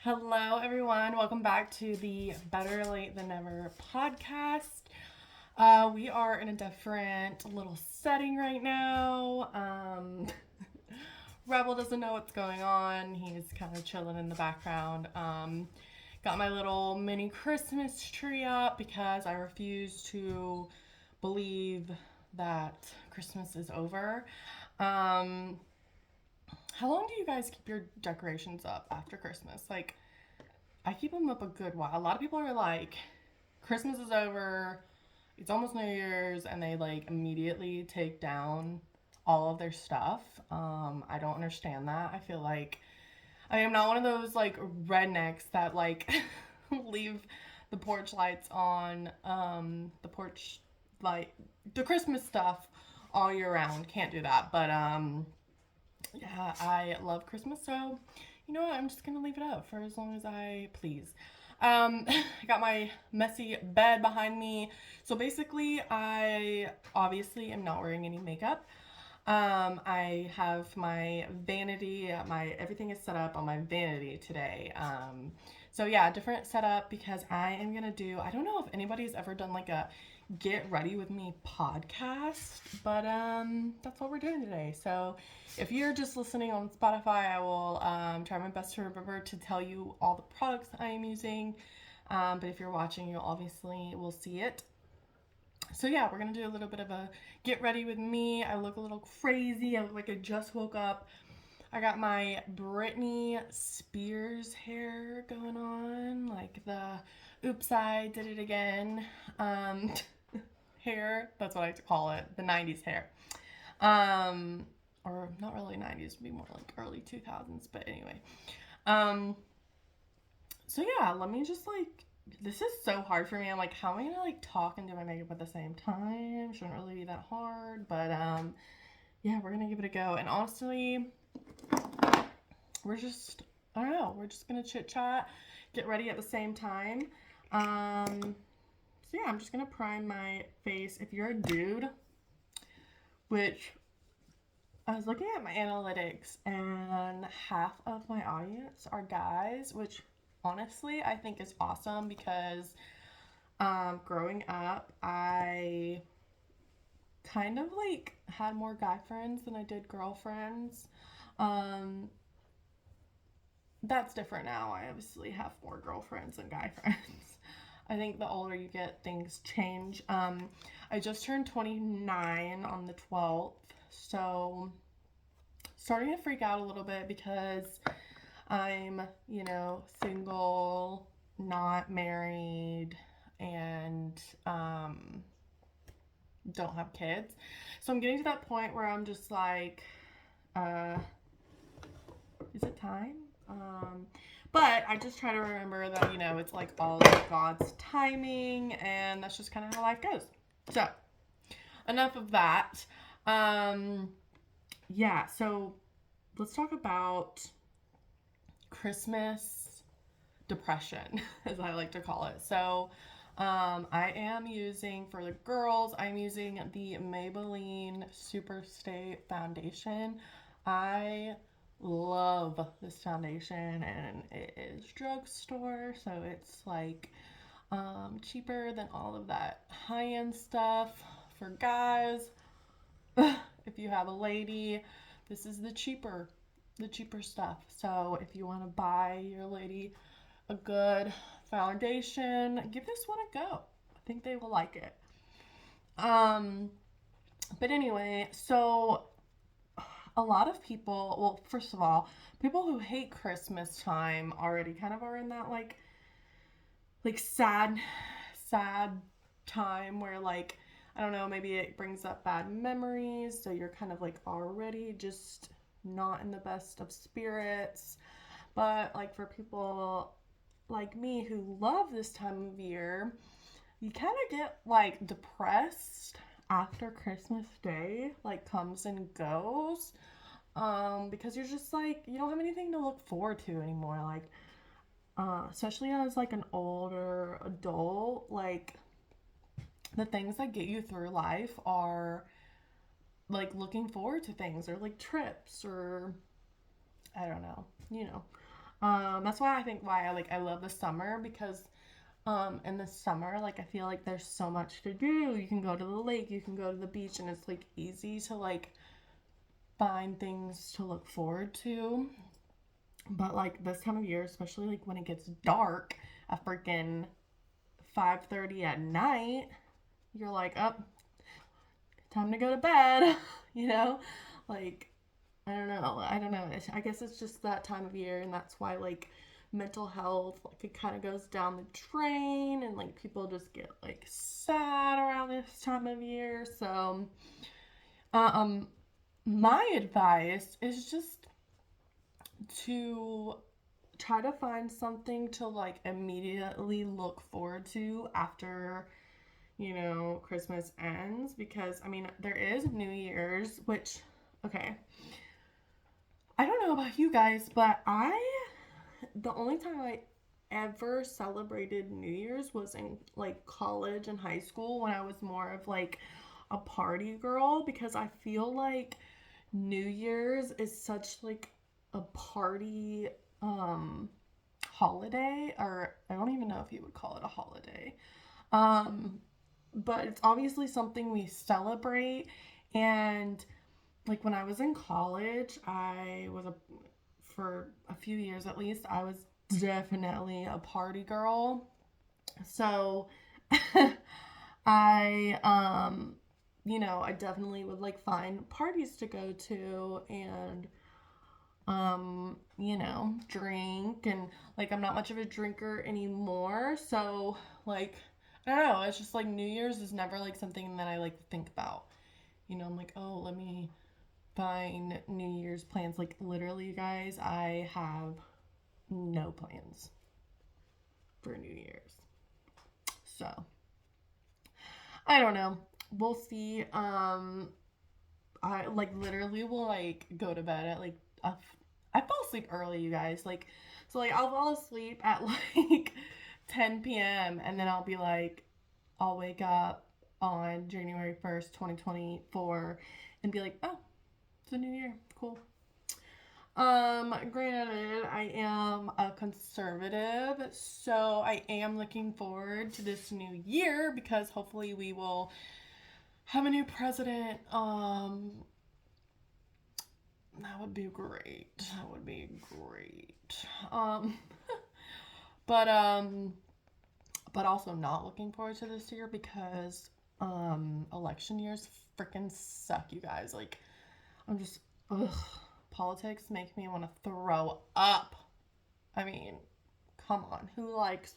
Hello, everyone. Welcome back to the Better Late Than Never podcast. We are in a different little setting right now. Rebel doesn't know what's going on. He's kind of chilling in the background. Got my little mini Christmas tree up because I refuse to believe that Christmas is over. Um, how long do you guys keep your decorations up after Christmas? Like, I keep them up a good while. A lot of people are like, Christmas is over, it's almost New Year's, and they like immediately take down all of their stuff. I don't understand that. I feel like I am not one of those like rednecks that like leave the porch lights on, the porch light, the Christmas stuff all year round. Can't do that. But yeah, I love Christmas, so you know what? I'm just gonna leave it up for as long as I please. I got my messy bed behind me. So basically, I obviously am not wearing any makeup. I have my vanity, my everything is set up on my vanity today. So yeah, different setup because I am gonna do. I don't know if anybody's ever done like a get ready with me podcast, but that's what we're doing today. So if you're just listening on Spotify, I will try my best to remember to tell you all the products I am using. But if you're watching, you obviously will see it. So yeah, we're gonna do a little bit of a get ready with me. I look a little crazy. I look like I just woke up. I got my Britney Spears hair going on, like the oops, I did it again hair. That's what I like to call it, the 90s hair. Um, or not really 90s, would be more like early 2000s, but anyway. Um, so yeah, let me just like this is so hard for me. I'm like, how am I gonna like talk and do my makeup at the same time? Shouldn't really be that hard, but yeah, we're gonna give it a go. And honestly, we're just I don't know, we're just gonna chit chat, get ready at the same time. So yeah, I'm just gonna prime my face. If you're a dude, which I was looking at my analytics, and half of my audience are guys, which honestly I think is awesome because growing up, I kind of like had more guy friends than I did girlfriends. Um, that's different now. I obviously have more girlfriends than guy friends. I think the older you get, things change. I just turned 29 on the 12th, so starting to freak out a little bit because I'm, single, not married, and don't have kids. So I'm getting to that point where I'm just like, uh, is it time? But I just try to remember that, it's like all of God's timing, and that's just kind of how life goes. So, enough of that. Um, yeah, so let's talk about Christmas depression, as I like to call it. So, I am using, for the girls, I'm using the Maybelline Superstay Foundation. I love this foundation, and it is drugstore, so it's like cheaper than all of that high-end stuff. For guys, if you have a lady, this is the cheaper stuff. So if you want to buy your lady a good foundation, give this one a go. I think they will like it. Um, but anyway, so a lot of people, well, first of all, people who hate Christmas time already kind of are in that like sad time where like I don't know, maybe it brings up bad memories, so you're kind of like already just not in the best of spirits. But like for people like me who love this time of year, you kind of get like depressed after Christmas Day like comes and goes. Because you're just like you don't have anything to look forward to anymore. Like especially as like an older adult, like the things that get you through life are like looking forward to things or like trips or I don't know, you know. That's why I think why I love the summer, because in the summer, like, I feel like there's so much to do. You can go to the lake, you can go to the beach, and it's like easy to like find things to look forward to. But like this time of year, especially like when it gets dark at freaking 5:30 at night, you're like, up, time to go to bed, you know? Like, I don't know. I don't know. I guess it's just that time of year, and that's why like mental health, like, it kind of goes down the drain, and like people just get like sad around this time of year. So, um, my advice is just to try to find something to like immediately look forward to after, Christmas ends, because I mean, there is New Year's, which, okay, I don't know about you guys, but the only time I ever celebrated New Year's was in like college and high school, when I was more of like a party girl, because I feel like New Year's is such like a party holiday, or I don't even know if you would call it a holiday. Um but it's obviously something we celebrate. And like when I was in college, for a few years at least, I was definitely a party girl. So I I definitely would like find parties to go to, and drink. And like, I'm not much of a drinker anymore, so like, I don't know, it's just like New Year's is never like something that I like think about. I'm like, oh, let me find New Year's plans. Like, literally, you guys, I have no plans for New Year's. So, I don't know. We'll see. I like literally will like go to bed at like I fall asleep early, you guys. Like, so like I'll fall asleep at like 10 p.m. and then I'll wake up on January 1st, 2024, and be like, oh, it's a new year. Cool. Granted, I am a conservative, so I am looking forward to this new year, because hopefully we will have a new president. That would be great. That would be great. Um, but also not looking forward to this year, because election years freaking suck, you guys. Like, I'm just, ugh. Politics make me want to throw up. I mean, come on. Who likes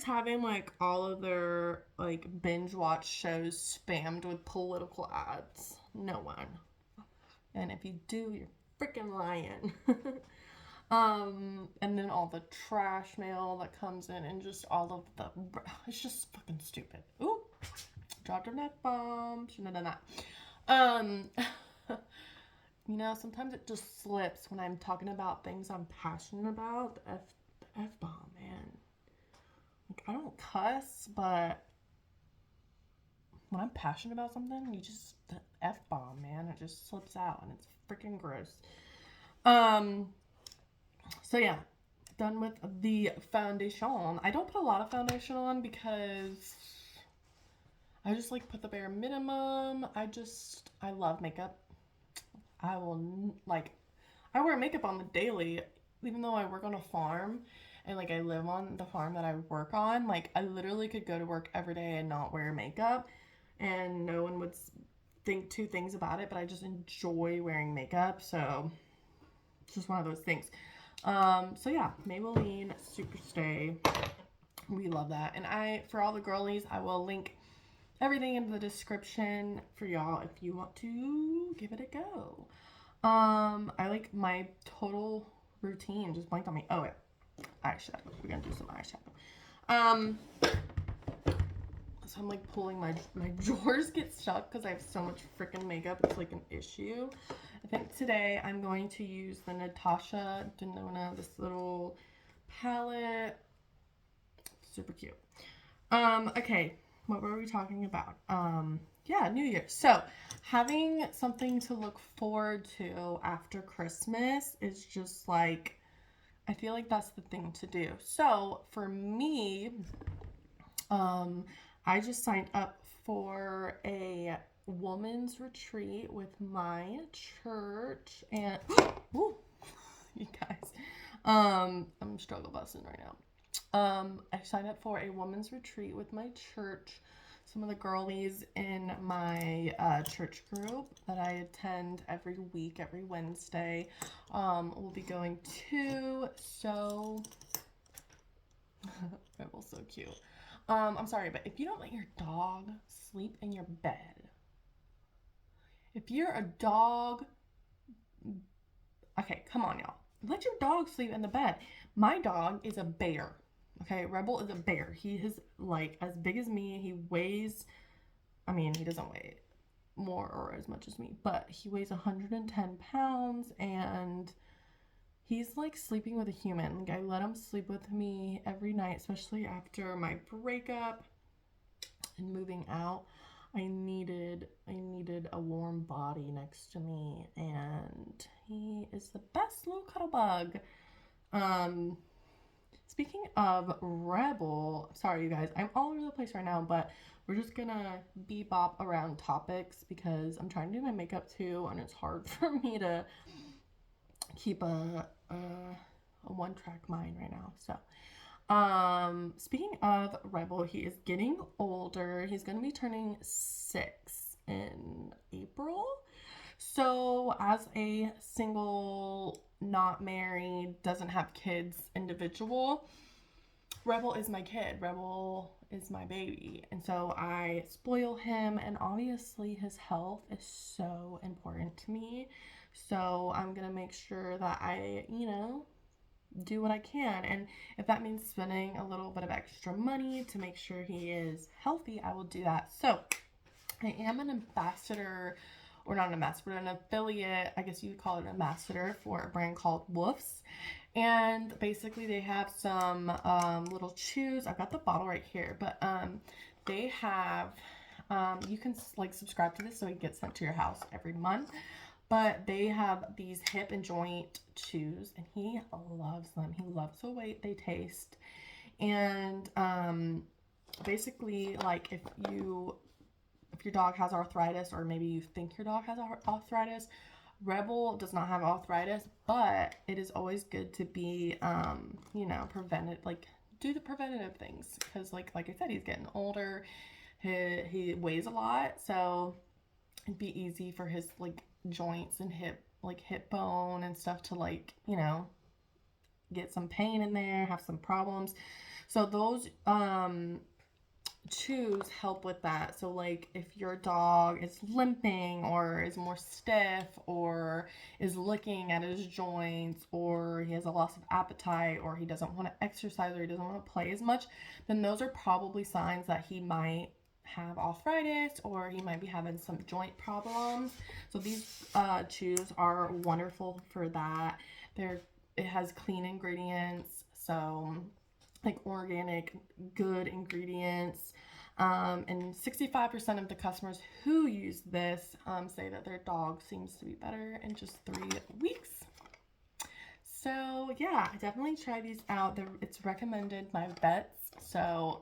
having like all of their like binge watch shows spammed with political ads? No one. And if you do, you're freaking lying. And then all the trash mail that comes in, and just all of it's just fucking stupid. Ooh, dropped a F bomb. Shouldn't have done that. Sometimes it just slips when I'm talking about things I'm passionate about. The F bomb, man. Like, I don't cuss, but when I'm passionate about something, the F bomb, man, it just slips out, and it's freaking gross. So yeah, done with the foundation. I don't put a lot of foundation on, because I just like put the bare minimum. I love makeup. I will, like, I wear makeup on the daily, even though I work on a farm, and like I live on the farm that I work on. Like, I literally could go to work every day and not wear makeup, and no one would think two things about it, but I just enjoy wearing makeup. So it's just one of those things. So yeah, Maybelline Superstay. We love that. And for all the girlies, I will link everything in the description for y'all if you want to give it a go. I like my total routine just blanked on me. Oh wait, eyeshadow. We're gonna do some eyeshadow. So I'm like pulling my drawers get stuck because I have so much freaking makeup. It's like an issue. I think today I'm going to use the Natasha Denona, this little palette. Super cute. Okay, what were we talking about? Yeah, New Year. So having something to look forward to after Christmas is just like I feel like that's the thing to do. So for me, I just signed up for a woman's retreat with my church, and ooh, you guys, I'm struggle busting right now. I signed up for a woman's retreat with my church. Some of the girlies in my church group that I attend every week, every Wednesday, will be going to. So, Rebel's so cute. I'm sorry, but if you don't let your dog sleep in your bed, if you're a dog, okay, come on, y'all. Let your dog sleep in the bed. My dog is a bear. Okay, Rebel is a bear. He is like as big as me. He weighs, I mean, he doesn't weigh more or as much as me, but he weighs 110 pounds, and he's like sleeping with a human. Like, I let him sleep with me every night, especially after my breakup and moving out. I needed a warm body next to me, and he is the best little cuddle bug. Speaking of Rebel, sorry you guys, I'm all over the place right now, but we're just gonna bebop around topics because I'm trying to do my makeup too, and it's hard for me to keep a one-track mind right now. So, speaking of Rebel, he is getting older. He's gonna be turning 6 in April. So, as a single, not married, doesn't have kids individual, Rebel is my kid. Rebel is my baby. And so I spoil him, and obviously his health is so important to me. So I'm going to make sure that I, do what I can. And if that means spending a little bit of extra money to make sure he is healthy, I will do that. So I am an ambassador, or not an ambassador, but an affiliate, I guess you would call it an ambassador, for a brand called Wuffes. And basically they have some little chews. I've got the bottle right here, but they have, you can like subscribe to this so it gets sent to your house every month. But they have these hip and joint chews, and he loves them. He loves the way they taste. And basically, like, if your dog has arthritis, or maybe you think your dog has arthritis, Rebel does not have arthritis, but it is always good to be, do the preventative things, because like I said, he's getting older. He weighs a lot, so it'd be easy for his like joints and hip bone and stuff to get some pain in there, have some problems. So those chews help with that. So like if your dog is limping or is more stiff or is looking at his joints, or he has a loss of appetite, or he doesn't want to exercise, or he doesn't want to play as much, then those are probably signs that he might have arthritis, or he might be having some joint problems. So these chews are wonderful for that. It has clean ingredients, so like organic, good ingredients. And 65% of the customers who use this say that their dog seems to be better in just 3 weeks. So yeah, definitely try these out. It's recommended by vets. So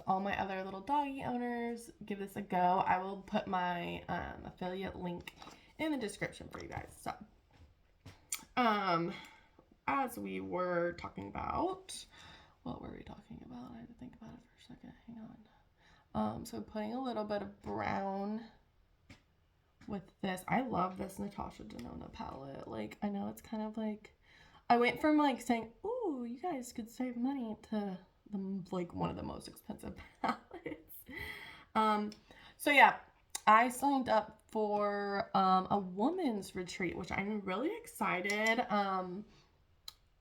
all my other little doggy owners, give this a go. I will put my affiliate link in the description for you guys. So as we were talking about, what were we talking about? I had to think about it for a second. Hang on. So putting a little bit of brown with this. I love this Natasha Denona palette. Like, I know it's kind of like, I went from like saying, ooh, you guys could save money, to like one of the most expensive palettes. So yeah, I signed up for a woman's retreat, which I'm really excited.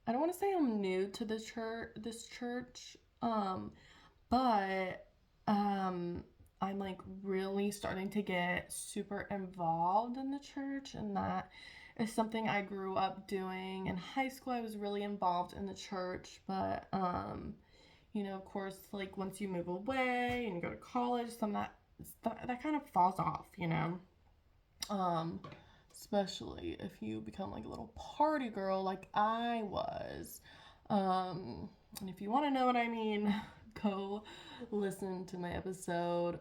I don't want to say I'm new to this church, but I'm like really starting to get super involved in the church, and that is something I grew up doing. In high school, I was really involved in the church, but of course, like once you move away and you go to college, some of that kind of falls off, especially if you become like a little party girl like I was. And if you want to know what I mean, go listen to my episode,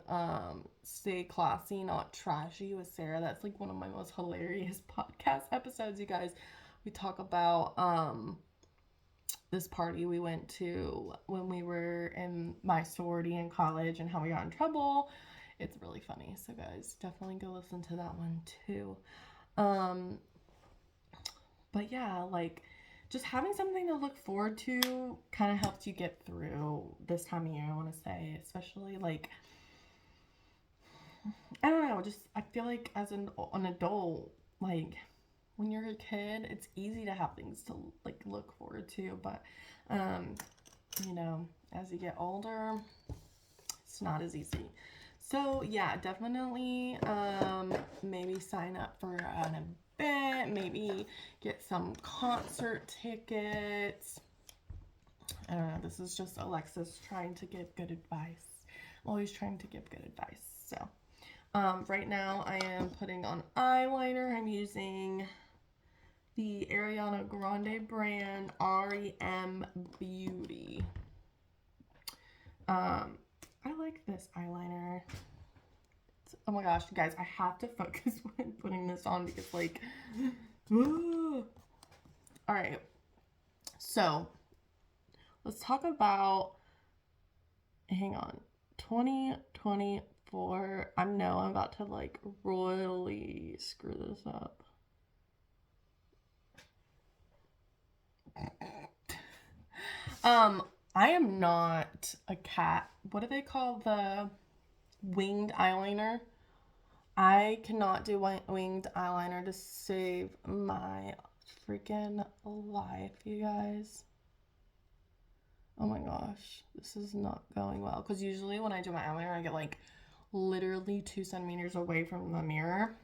Stay Classy, Not Trashy with Sarah. That's like one of my most hilarious podcast episodes, you guys. We talk about this party we went to when we were in my sorority in college and how we got in trouble. It's really funny. So guys, definitely go listen to that one too. But yeah, like just having something to look forward to kind of helps you get through this time of year, I want to say, especially like I don't know, just I feel like as an adult, like when you're a kid, it's easy to have things to like look forward to, but you know, as you get older, it's not as easy. So yeah, definitely maybe sign up for an event, maybe get some concert tickets. I don't know, this is just Alexis trying to give good advice. I'm always trying to give good advice. So right now I am putting on eyeliner. I'm using the Ariana Grande brand REM Beauty. I like this eyeliner. Oh my gosh, you guys, I have to focus when putting this on because like, all right. So let's talk about, hang on, 2024. I'm about to like royally screw this up. I am not a cat. What do they call the winged eyeliner? I cannot do winged eyeliner to save my freaking life, you guys. Oh my gosh, this is not going well. Because usually when I do my eyeliner, I get like literally 2 centimeters away from the mirror.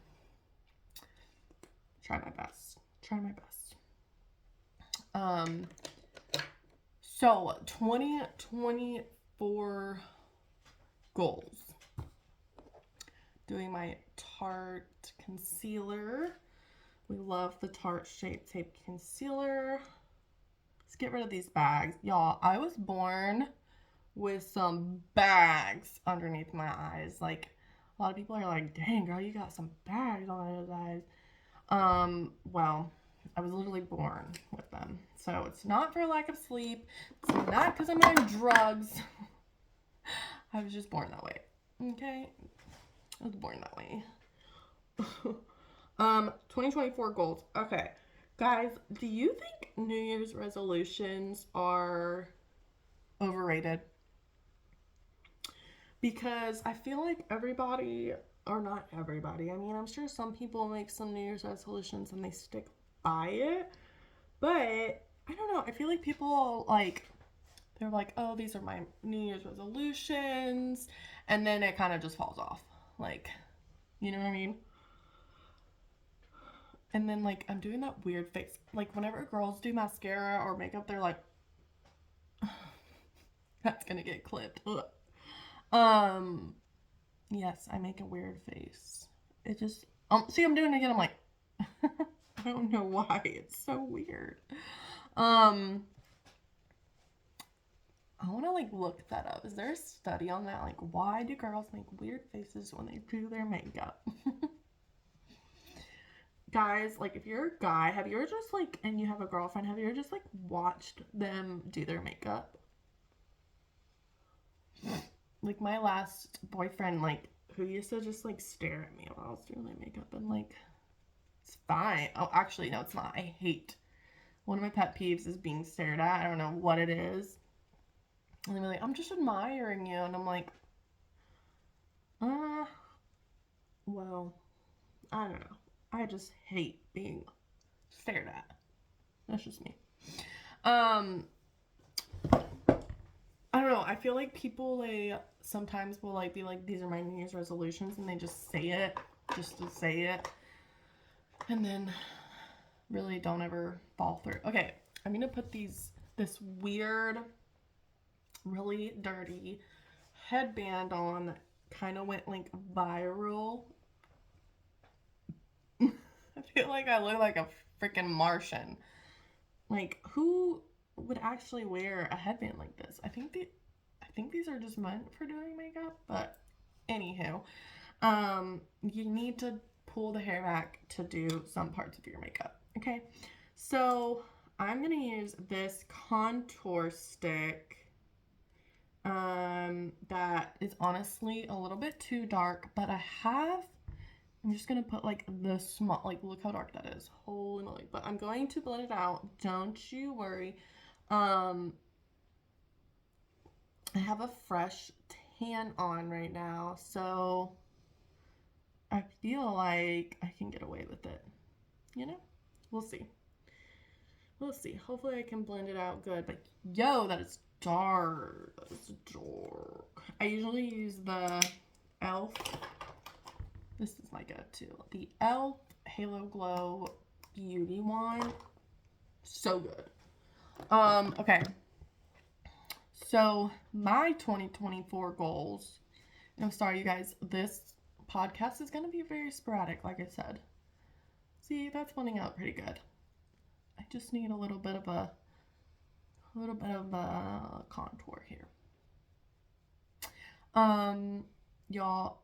Try my best. Try my best. So 2024 goals. Doing my Tarte concealer. We love the Tarte Shape Tape concealer. Let's get rid of these bags. Y'all, I was born with some bags underneath my eyes. Like, a lot of people are like, dang, girl, you got some bags on those eyes. Well, I was literally born with them. So it's not for lack of sleep. It's not because I'm on drugs. I was just born that way. Okay? I was born that way. 2024 goals. Okay. Guys, do you think New Year's resolutions are overrated? Because I feel like everybody, or not everybody, I mean, I'm sure some people make some New Year's resolutions and they stick by it. But, I don't know. I feel like people, like, they're like, oh, these are my New Year's resolutions. And then it kind of just falls off. Like, you know what I mean? And then, like, I'm doing that weird face. Like, whenever girls do mascara or makeup, they're like, that's gonna get clipped. Yes, I make a weird face. It just, see, I'm doing it again. I'm like, I don't know why. It's so weird. I want to, like, look that up. Is there a study on that? Like, why do girls make weird faces when they do their makeup? Guys, like, if you're a guy, have you ever just, like, and you have a girlfriend, have you ever just, like, watched them do their makeup? Like, my last boyfriend, like, who used to just, like, stare at me while I was doing my makeup, and, like, it's fine. Oh, actually, no, it's not. I hate, one of my pet peeves is being stared at. I don't know what it is. And they're like, I'm just admiring you. And I'm like, well, I don't know. I just hate being stared at. That's just me. I don't know. I feel like people, like, sometimes will, like, be like, these are my New Year's resolutions, and they just say it just to say it. And then really don't ever fall through. Okay, I'm going to put this weird, really dirty headband on that kind of went, like, viral. I feel like I look like a freaking Martian. Like, who would actually wear a headband like this? I think these are just meant for doing makeup, but anywho, you need to pull the hair back to do some parts of your makeup. Okay, so I'm gonna use this contour stick. That is honestly a little bit too dark, but I'm just gonna put like the small, like look how dark that is. Holy moly. But I'm going to blend it out. Don't you worry. I have a fresh tan on right now, so I feel like I can get away with it. You know? We'll see. We'll see. Hopefully I can blend it out good. But yo, that is dark. That is dark. I usually use the e.l.f. This is my go-to. The e.l.f. Halo Glow Beauty Wand. So good. Okay. So my 2024 goals. And I'm sorry, you guys. This podcast is going to be very sporadic, like I said. See, that's blending out pretty good. I just need a little bit of a contour here. Y'all,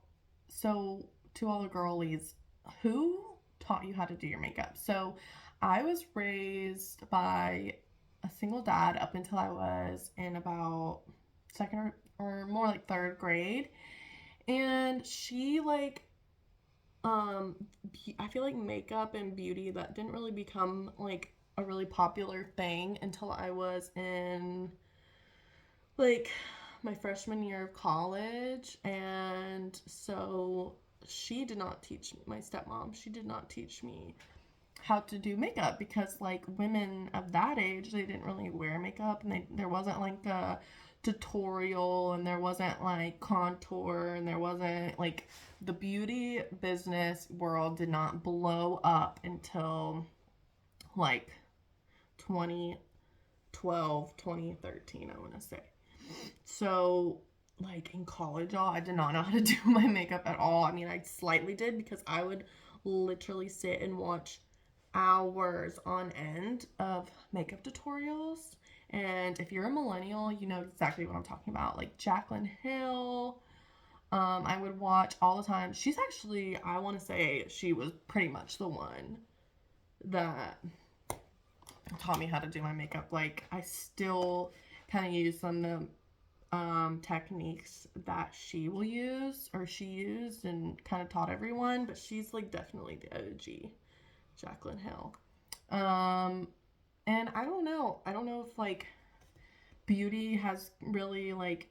so to all the girlies, who taught you how to do your makeup? So I was raised by a single dad up until I was in about second or more like third grade. And she like, I feel like makeup and beauty, that didn't really become like a really popular thing until I was in like my freshman year of college. And so she did not teach me, my stepmom, she did not teach me how to do makeup, because like women of that age, they didn't really wear makeup, and there wasn't like a tutorial, and there wasn't like contour, and there wasn't like the beauty business world did not blow up until like 2012, 2013, I want to say. So like in college, y'all, I did not know how to do my makeup at all. I mean, I slightly did, because I would literally sit and watch hours on end of makeup tutorials. And if you're a millennial, you know exactly what I'm talking about. Like Jaclyn Hill, I would watch all the time. She's actually, I want to say she was pretty much the one that taught me how to do my makeup. Like I still kind of use some of the techniques that she will use, or she used, and kind of taught everyone. But she's like definitely the OG, Jaclyn Hill. And I don't know if like beauty has really like,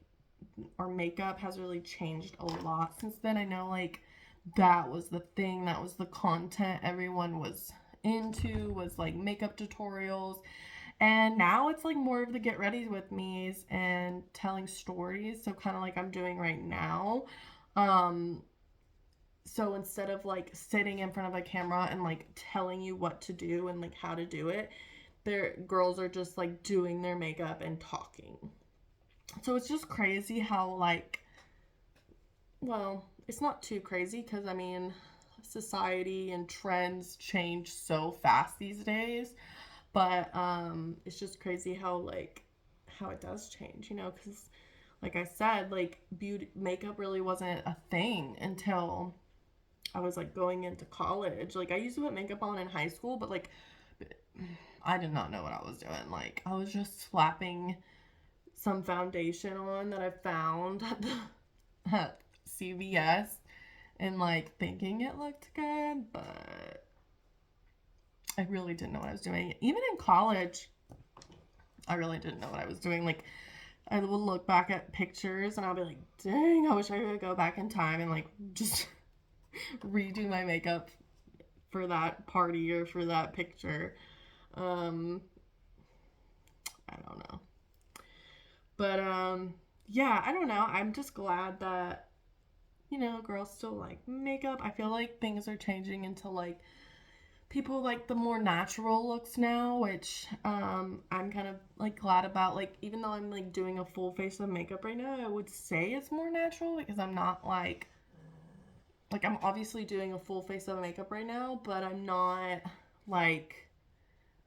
or makeup has really changed a lot since then. I know like that was the thing, that was the content everyone was into, was like makeup tutorials. And now it's like more of the get ready with me's and telling stories. So kind of like I'm doing right now. So instead of like sitting in front of a camera and like telling you what to do and like how to do it, girls are just like doing their makeup and talking. So it's just crazy how like, well, it's not too crazy, because I mean, society and trends change so fast these days. But it's just crazy how it does change, you know, because like I said, like beauty makeup really wasn't a thing until I was like going into college. Like I used to put makeup on in high school, but like I did not know what I was doing. Like I was just slapping some foundation on that I found at CVS and like thinking it looked good, but I really didn't know what I was doing. Even in college, I really didn't know what I was doing. Like I would look back at pictures and I'll be like, dang, I wish I could go back in time and like just redo my makeup for that party or for that picture. I don't know. But yeah, I don't know. I'm just glad that, you know, girls still like makeup. I feel like things are changing into like people like the more natural looks now, which I'm kind of like glad about. Like even though I'm like doing a full face of makeup right now, I would say it's more natural, because I'm not like like, I'm obviously doing a full face of makeup right now, but I'm not like,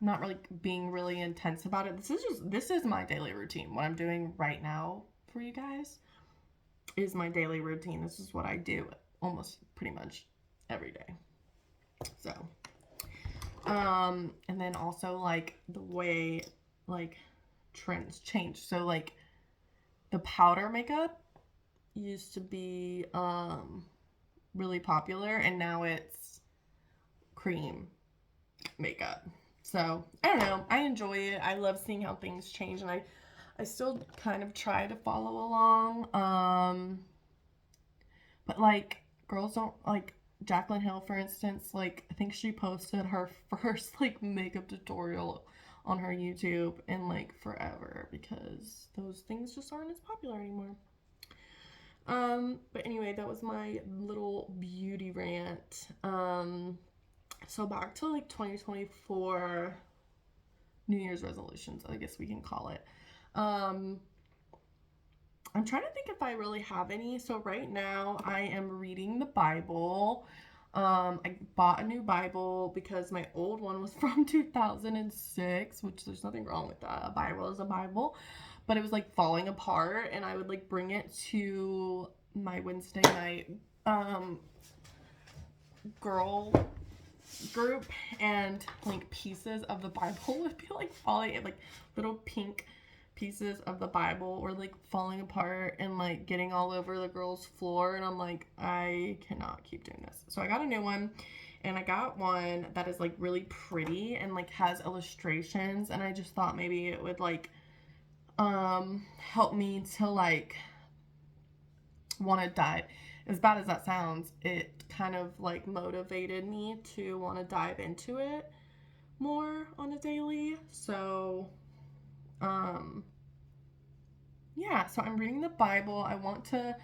not really being really intense about it. This is my daily routine. What I'm doing right now for you guys is my daily routine. This is what I do almost pretty much every day. So, and then also like the way like trends change. So like the powder makeup used to be really popular, and now it's cream makeup. So I don't know, I enjoy it. I love seeing how things change, and I still kind of try to follow along. But like girls don't like Jaclyn Hill, for instance, like I think she posted her first like makeup tutorial on her YouTube in like forever, because those things just aren't as popular anymore. But anyway, that was my little beauty rant. So back to like 2024 New Year's resolutions, I guess we can call it. I'm trying to think if I really have any. So right now I am reading the Bible. I bought a new Bible because my old one was from 2006, which there's nothing wrong with that. A Bible is a Bible. But it was like falling apart, and I would like bring it to my Wednesday night girl group, and like pieces of the Bible would be like falling, like little pink pieces of the Bible were like falling apart and like getting all over the girls' floor, and I'm like, I cannot keep doing this. So I got a new one, and I got one that is like really pretty and like has illustrations, and I just thought maybe it would like help me to like want to dive. As bad as that sounds, it kind of like motivated me to want to dive into it more on a daily. So yeah, so I'm reading the Bible. I want to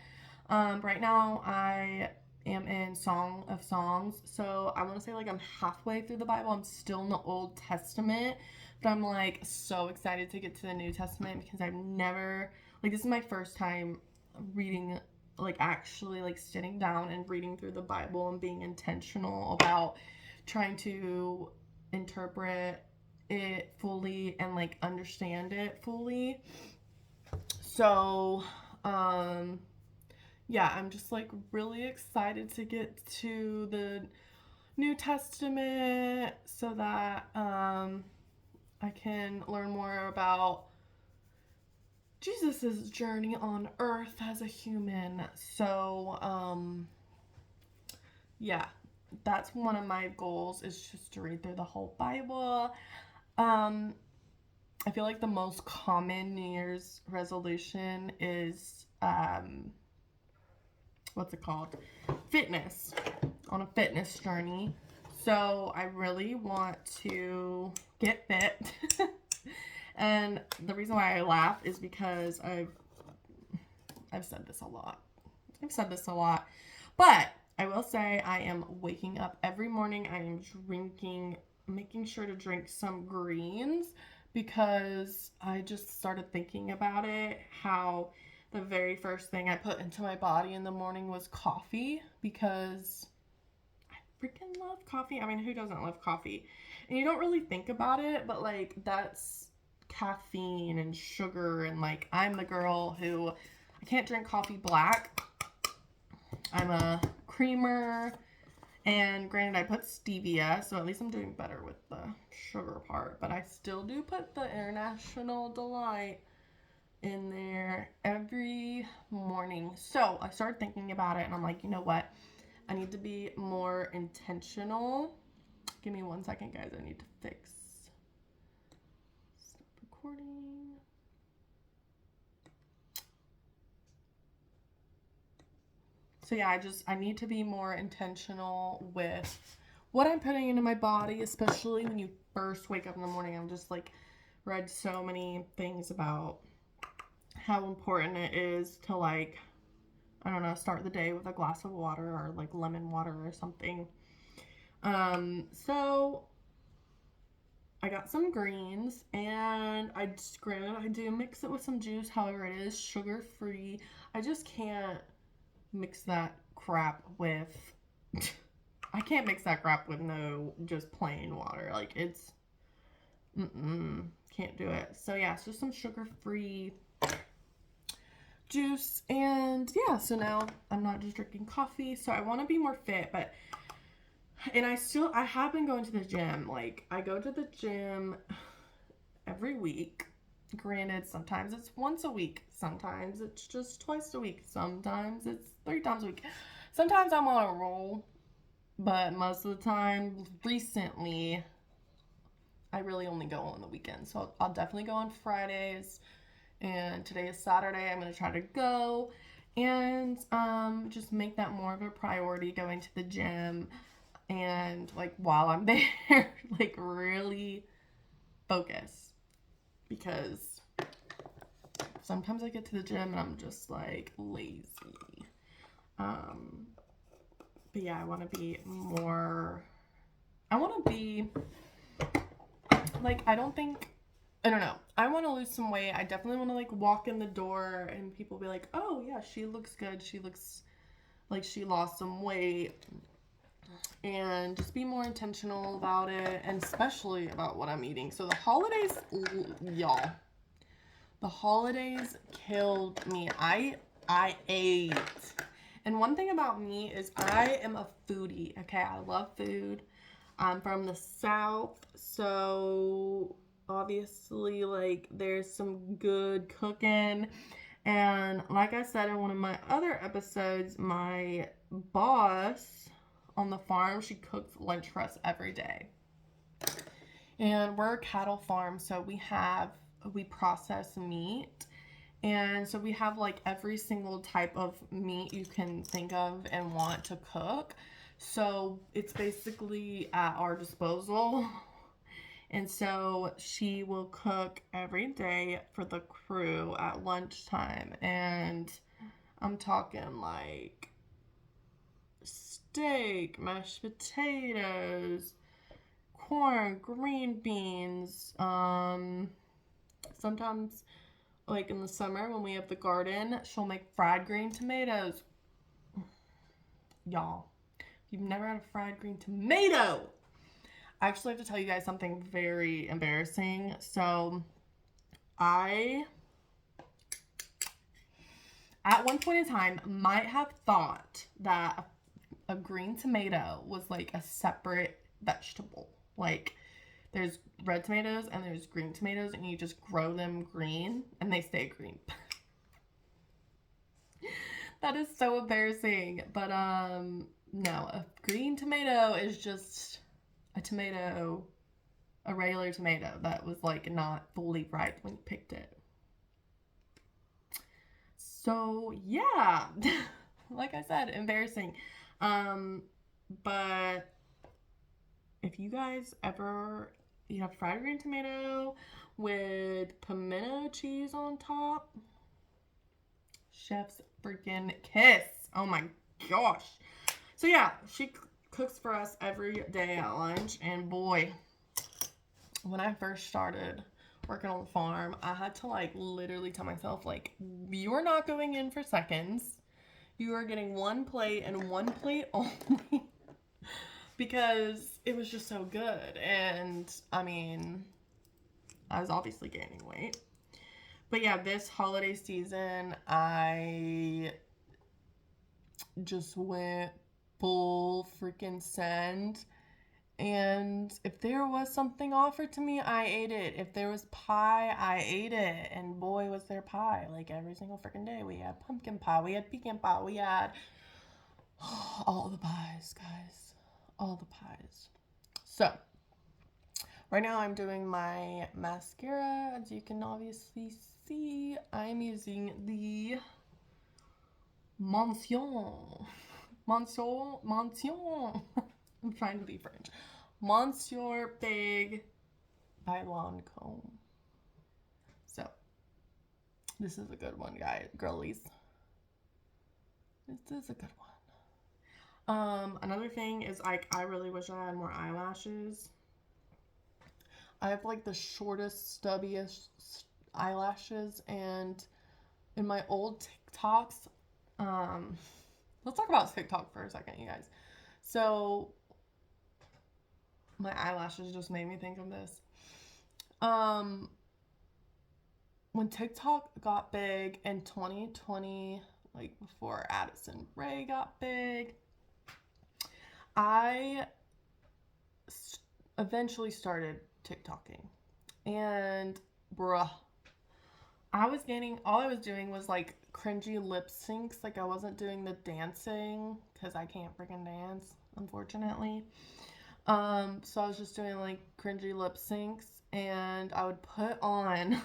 right now I am in Song of Songs, so I want to say like I'm halfway through the Bible. I'm still in the Old Testament, but I'm like so excited to get to the New Testament, because I've never, like, this is my first time reading, like actually like sitting down and reading through the Bible and being intentional about trying to interpret it fully and like understand it fully. So yeah, I'm just like really excited to get to the New Testament so that I can learn more about Jesus's journey on earth as a human. So yeah, that's one of my goals, is just to read through the whole Bible. I feel like the most common New Year's resolution is what's it called? Fitness. On a fitness journey. So I really want to get fit. And the reason why I laugh is because I've said this a lot. But I will say I am waking up every morning. I am making sure to drink some greens, because I just started thinking about it, how the very first thing I put into my body in the morning was coffee, because I freaking love coffee. I mean, who doesn't love coffee? And you don't really think about it, but like that's caffeine and sugar, and like I'm the girl who I can't drink coffee black. I'm a creamer, and granted I put stevia, so at least I'm doing better with the sugar part, but I still do put the International Delight in there every morning. So I started thinking about it, and I'm like, you know what? I need to be more intentional. Give me 1 second, guys. I need to fix. Stop recording. So yeah, I need to be more intentional with what I'm putting into my body, especially when you first wake up in the morning. I'm just like read so many things about how important it is to like, I don't know, start the day with a glass of water, or like lemon water or something. So I got some greens, and granted I do mix it with some juice. However, it is sugar free. I just can't mix that crap with, I can't mix that crap with no just plain water. Like, it's, can't do it. So yeah, it's just some sugar-free juice. And yeah, so now I'm not just drinking coffee. So I want to be more fit, but, and I have been going to the gym. Like, I go to the gym every week. Granted, sometimes it's once a week. Sometimes it's just twice a week. Sometimes it's 3 times a week. Sometimes I'm on a roll. But most of the time, recently, I really only go on the weekends. So I'll definitely go on Fridays. And today is Saturday. I'm going to try to go and just make that more of a priority, going to the gym. And, like, while I'm there, like, really focus. Because sometimes I get to the gym and I'm just, like, lazy. But yeah, I want to be more, I want to be, like, I don't know. I want to lose some weight. I definitely want to, like, walk in the door and people be like, oh, yeah, she looks good. She looks like she lost some weight. And just be more intentional about it, and especially about what I'm eating. So the holidays, y'all, the holidays killed me. I ate. And one thing about me is I am a foodie, okay? I love food. I'm from the South, so obviously, like, there's some good cooking. And like I said in one of my other episodes, my boss on the farm, she cooks lunch for us every day. And we're a cattle farm, so we process meat. And so we have, like, every single type of meat you can think of and want to cook. So it's basically at our disposal. And so she will cook every day for the crew at lunchtime. And I'm talking, like, steak, mashed potatoes, corn, green beans. Sometimes, like, in the summer when we have the garden, she'll make fried green tomatoes. Y'all, you've never had a fried green tomato. I actually have to tell you guys something very embarrassing. So I, at one point in time, might have thought that a green tomato was, like, a separate vegetable. Like, there's red tomatoes and there's green tomatoes, and you just grow them green and they stay green. That is so embarrassing. But no, a green tomato is just a tomato, a regular tomato that was, like, not fully ripe when you picked it. So yeah, like I said, embarrassing. But if you guys ever, you have fried green tomato with pimento cheese on top, chef's freaking kiss. Oh my gosh. So yeah, she cooks for us every day at lunch. And boy, when I first started working on the farm, I had to, like, literally tell myself, like, you're not going in for seconds. You are getting one plate and one plate only. Because it was just so good. And I mean, I was obviously gaining weight. But yeah, this holiday season, I just went full freaking send. And if there was something offered to me, I ate it. If there was pie, I ate it. And boy, was there pie. Like, every single freaking day. We had pumpkin pie. We had pecan pie. We had all the pies, guys. All the pies. So, right now I'm doing my mascara. As you can obviously see, I'm using the Mention. I'm trying to be French. Monsieur Big by Lancome. So, this is a good one, guys, girlies. This is a good one. Another thing is, like, I really wish I had more eyelashes. I have, like, the shortest, stubbiest eyelashes, and in my old TikToks, let's talk about TikTok for a second, you guys. So my eyelashes just made me think of this. When TikTok got big in 2020, like before Addison Rae got big, I eventually started TikToking. And bruh, all I was doing was like cringy lip syncs. Like I wasn't doing the dancing because I can't freaking dance, unfortunately. So I was just doing like cringy lip syncs, and I would put on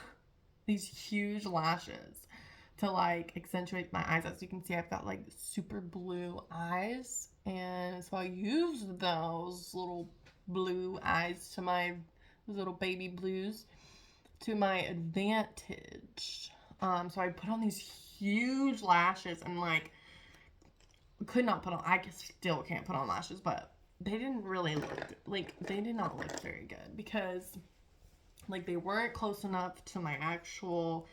these huge lashes to like accentuate my eyes. As you can see, I've got like super blue eyes, and so I used those little blue eyes to my little baby blues to my advantage. So I put on these huge lashes and like could not put on. I still can't put on lashes, but they didn't really look like they did not look very good because like they weren't close enough to my actual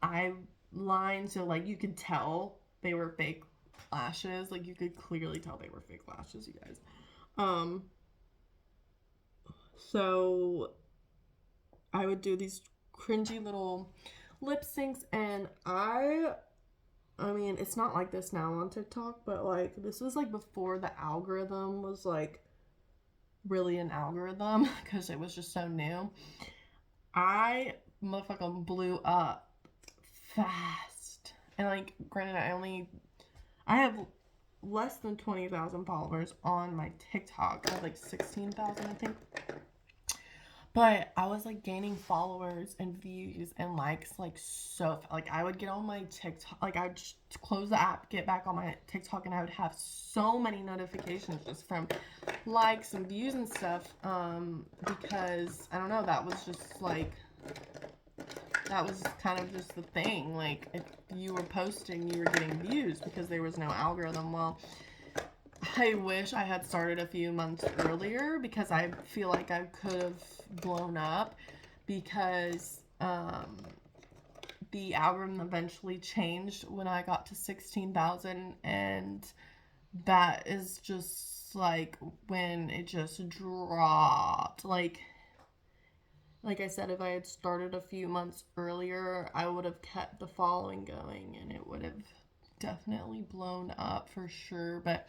eye line, so like you could tell they were fake lashes. Like you could clearly tell they were fake lashes, you guys. So I would do these cringy little lip syncs, and I mean, it's not like this now on TikTok, but like this was like before the algorithm was like really an algorithm because it was just so new. I motherfucking blew up fast. And like granted I have less than 20,000 followers on my TikTok. I have like 16,000, I think. But I was like gaining followers and views and likes like so like I would get on my TikTok, like I'd just close the app, get back on my TikTok, and I would have so many notifications just from likes and views and stuff. Because I don't know, that was just like that was kind of just the thing. Like if you were posting, you were getting views because there was no algorithm. Well, I wish I had started a few months earlier because I feel like I could have blown up because the algorithm eventually changed when I got to 16,000, and that is just like when it just dropped. Like I said, if I had started a few months earlier, I would have kept the following going and it would have definitely blown up for sure. But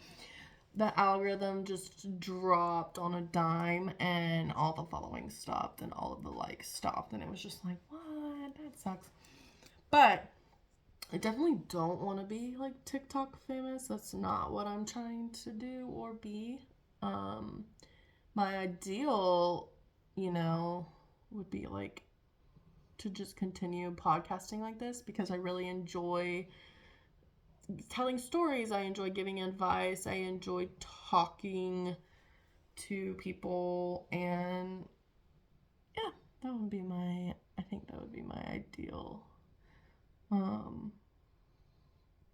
the algorithm just dropped on a dime and all the following stopped and all of the likes stopped, and it was just like, what? That sucks. But I definitely don't want to be like TikTok famous. That's not what I'm trying to do or be. My ideal, would be like to just continue podcasting like this because I really enjoy telling stories. I enjoy giving advice. I enjoy talking to people, and yeah, I think that would be my ideal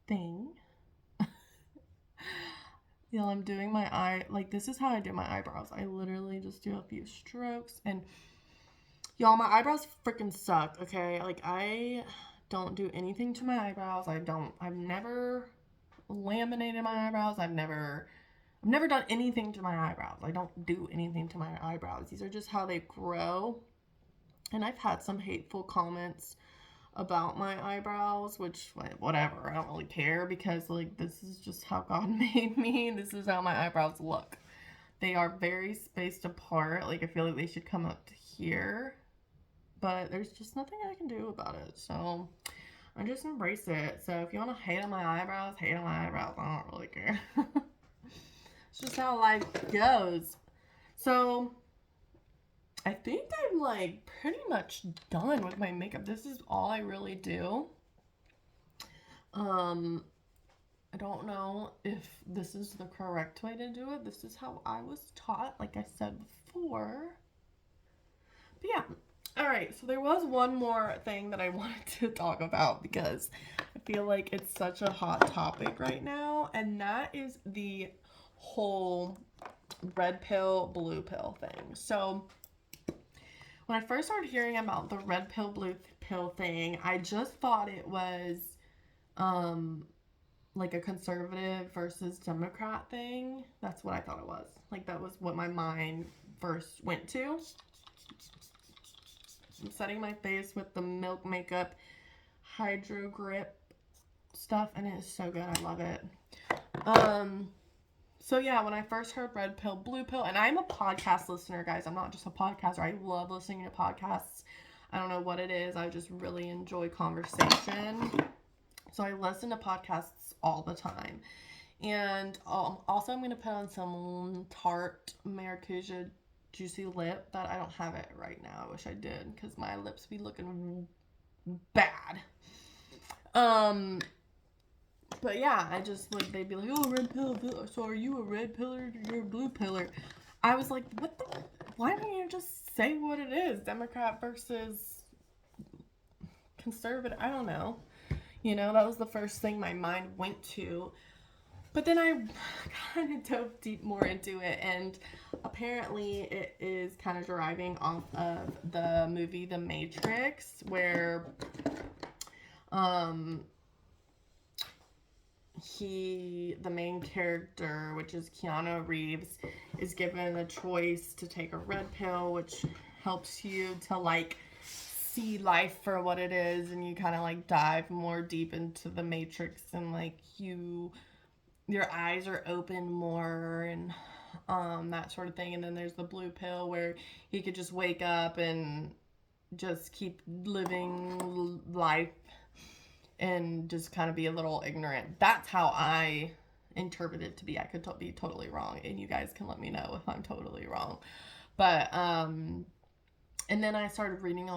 thing. Y'all, I'm doing like this is how I do my eyebrows. I literally just do a few strokes, and y'all, my eyebrows freaking suck, okay? Like I don't do anything to my eyebrows. I've never laminated my eyebrows. I've never done anything to my eyebrows. I don't do anything to my eyebrows. These are just how they grow. And I've had some hateful comments about my eyebrows, which, whatever, I don't really care because, like, this is just how God made me. This is how my eyebrows look. They are very spaced apart. Like, I feel like they should come up to here, but there's just nothing I can do about it. So I just embrace it. So if you want to hate on my eyebrows, hate on my eyebrows. I don't really care. It's just how life goes. So I think I'm like pretty much done with my makeup. This is all I really do. I don't know if this is the correct way to do it. This is how I was taught, like I said before. But yeah. All right, so there was one more thing that I wanted to talk about because I feel like it's such a hot topic right now, and that is the whole red pill, blue pill thing. So when I first started hearing about the red pill, blue pill thing, I just thought it was like a conservative versus Democrat thing. That's what I thought it was. Like, that was what my mind first went to. I'm setting my face with the Milk Makeup Hydro Grip stuff, and it is so good. I love it. So yeah, when I first heard red pill, blue pill, and I'm a podcast listener, guys. I'm not just a podcaster. I love listening to podcasts. I don't know what it is. I just really enjoy conversation. So I listen to podcasts all the time. And also I'm going to put on some Tarte Maracuja Juicy Lip, but I don't have it right now. I wish I did, because my lips be looking bad. But yeah, I just, like, they'd be like, oh, red pill, so are you a red pillar or you're a blue pillar? I was like, why don't you just say what it is? Democrat versus conservative, I don't know. You know, that was the first thing my mind went to. But then I kind of dove deep more into it, and apparently it is kind of deriving off of the movie The Matrix, where the main character, which is Keanu Reeves, is given a choice to take a red pill, which helps you to, like, see life for what it is, and you kind of, like, dive more deep into the Matrix, and, like, your eyes are open more, and that sort of thing. And then there's the blue pill, where you could just wake up and just keep living life and just kind of be a little ignorant. That's how I interpret it to be. I could be totally wrong, and you guys can let me know if I'm totally wrong. But and then I started reading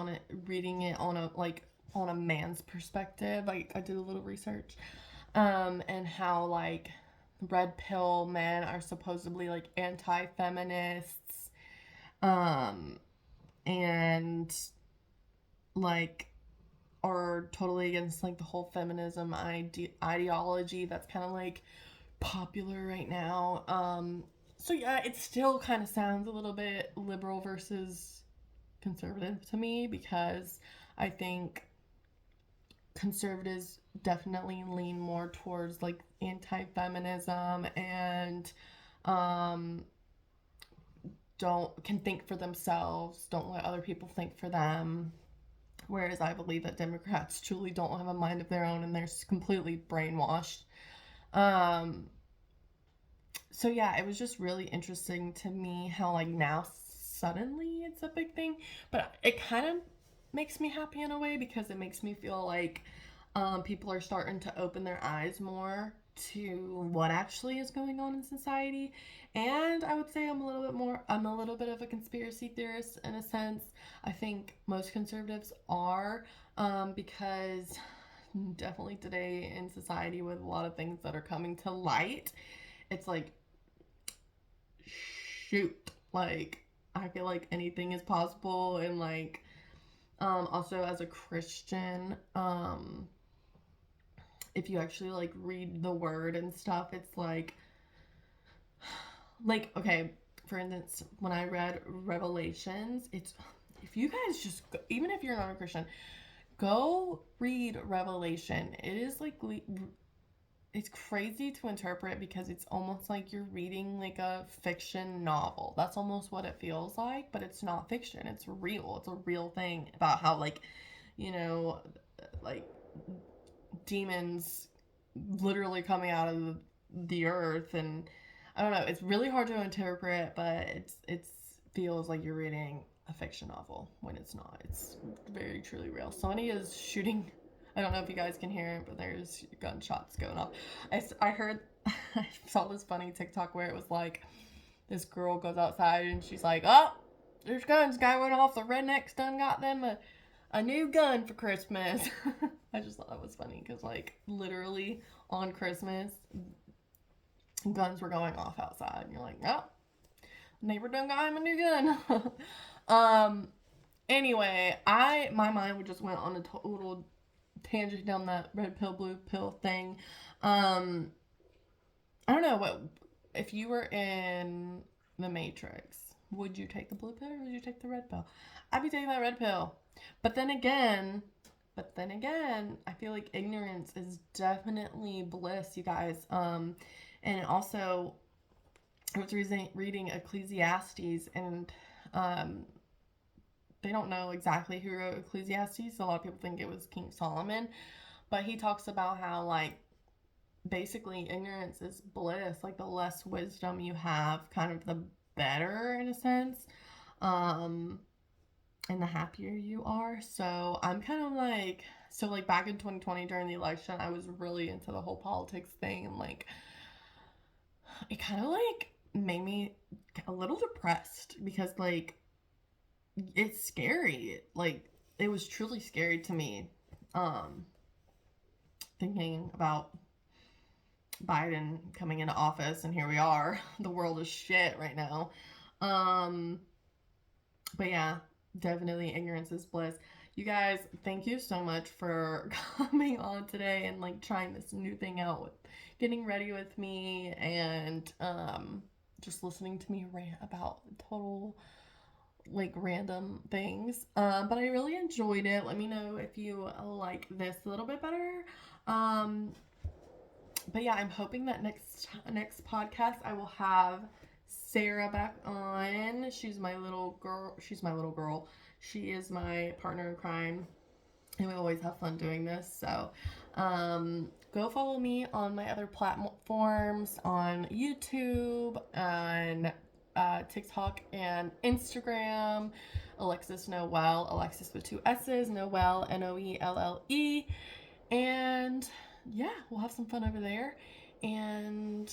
it on a man's perspective. I did a little research, and how, like, red pill men are supposedly, like, anti-feminists, and, like, are totally against, like, the whole feminism ideology that's kind of, like, popular right now. So yeah, it still kind of sounds a little bit liberal versus conservative to me, because I think conservatives definitely lean more towards, like, anti-feminism, and can think for themselves, don't let other people think for them. Whereas I believe that Democrats truly don't have a mind of their own, and they're completely brainwashed. So yeah, it was just really interesting to me how, like, now suddenly it's a big thing, but it kind of makes me happy in a way, because it makes me feel like people are starting to open their eyes more to what actually is going on in society. And I would say I'm a little bit of a conspiracy theorist in a sense. I think most conservatives are, because definitely today in society, with a lot of things that are coming to light, it's like, shoot, like, I feel like anything is possible. And, like, also as a Christian, if you actually, like, read the word and stuff, it's like, okay, for instance, when I read Revelations, it's, if you guys just go, even if you're not a Christian, go read Revelation. It is, like, it's crazy to interpret, because it's almost like you're reading, like, a fiction novel. That's almost what it feels like, but it's not fiction. It's real. It's a real thing about how, like, you know, like, demons literally coming out of the earth, and I don't know, it's really hard to interpret, but it feels like you're reading a fiction novel when it's not. It's very truly real. Somebody is shooting. I don't know if you guys can hear it, but there's gunshots going off. I heard, I saw this funny TikTok where it was like, this girl goes outside and she's like, oh, there's guns. Guy went off. The rednecks done got them a new gun for Christmas. I just thought that was funny, because, like, literally on Christmas, guns were going off outside, and you're like, oh, neighbor done got him a new gun. Anyway, my mind just went on a total tangent down that red pill, blue pill thing. I don't know, if you were in the Matrix, would you take the blue pill or would you take the red pill? I'd be taking that red pill. But then again, But then again, I feel like ignorance is definitely bliss, you guys. And also, I was reading Ecclesiastes, and um, they don't know exactly who wrote Ecclesiastes. A lot of people think it was King Solomon, but he talks about how, like, basically ignorance is bliss. Like, the less wisdom you have, kind of the better in a sense. Um, and the happier you are. So I'm kind of like, so like back in 2020 during the election, I was really into the whole politics thing, and like it kind of like made me a little depressed because like it's scary. Like it was truly scary to me. Um, Thinking about Biden coming into office, and here we are. The world is shit right now. Um, but yeah, definitely ignorance is bliss. You guys, thank you so much for coming on today and like trying this new thing out with getting ready with me, and just listening to me rant about total like random things. But I really enjoyed it. Let me know if you like this a little bit better. Um, but yeah, I'm hoping that next podcast I will have Sarah back on. She's my little girl. She is my partner in crime, and we always have fun doing this. So, go follow me on my other platforms on YouTube, on TikTok and Instagram. Alexis Noelle, Alexis with two S's, Noelle, Noelle. And yeah, we'll have some fun over there. And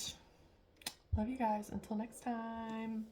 love you guys. Until next time.